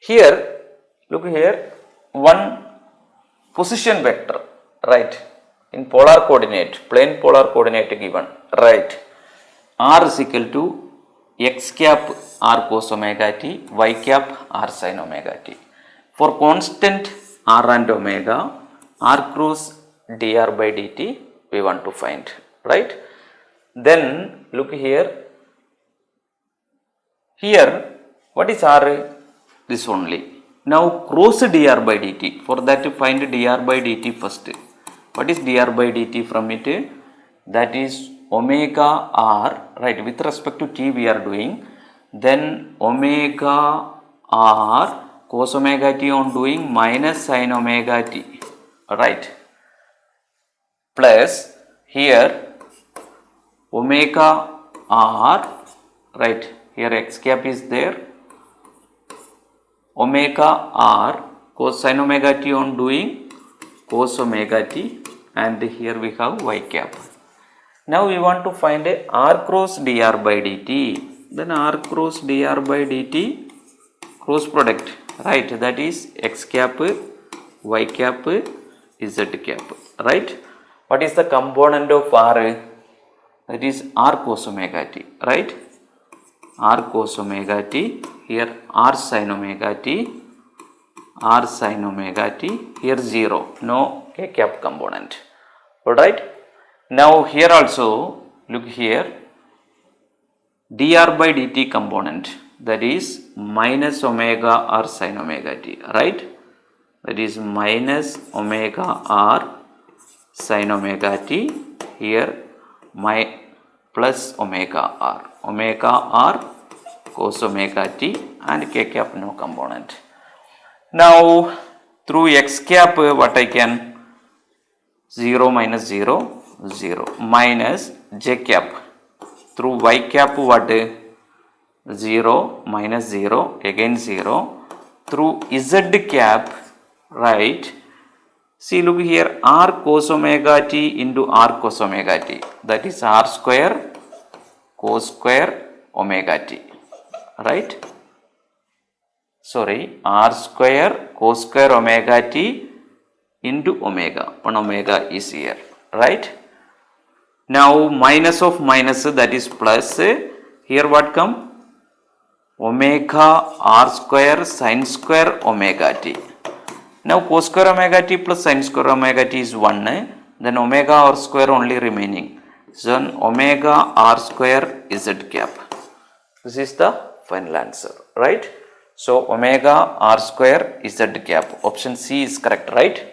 Here, look here, one position vector, right, in polar coordinate, plane polar coordinate given, right, r is equal to x cap r cos omega t, y cap r sin omega t. For constant r and omega, r cross dr by dt we want to find, right. Then look here, what is r? This only. Now cross dr by dt, for that to find dr by dt first. What is dr by dt from it? That is omega r, right, with respect to t we are doing, then omega r cos omega t on doing minus sin omega t, right, plus here omega r, right, here x cap is there, omega r cos sin omega t on doing cos omega t, and here we have y cap. Now we want to find a r cross dr by dt, then r cross dr by dt cross product, right, that is x cap, y cap, z cap, right. What is the component of r? That is r cos omega t, right, r cos omega t, here r sin omega t, r sin omega t, here 0, no k cap component, alright. Now here also look here, dr by dt component, that is minus omega r sin omega t, right, that is minus omega r sin omega t, here my plus omega r cos omega t, and k cap no component. Now through x cap what I can, 0 minus 0, 0, minus j cap, through y cap what, 0 minus 0, again 0, through z cap, right, see look here, r cos omega t into r cos omega t, that is r square cos square omega t, right, sorry, r square cos square omega t into omega, one omega is here, right. Now minus of minus, that is plus, here what come, omega r square sin square omega t. Now cos square omega t plus sin square omega t is 1, then omega r square only remaining, so omega r square z cap. This is the final answer, right. So omega r square z cap, option C is correct, right.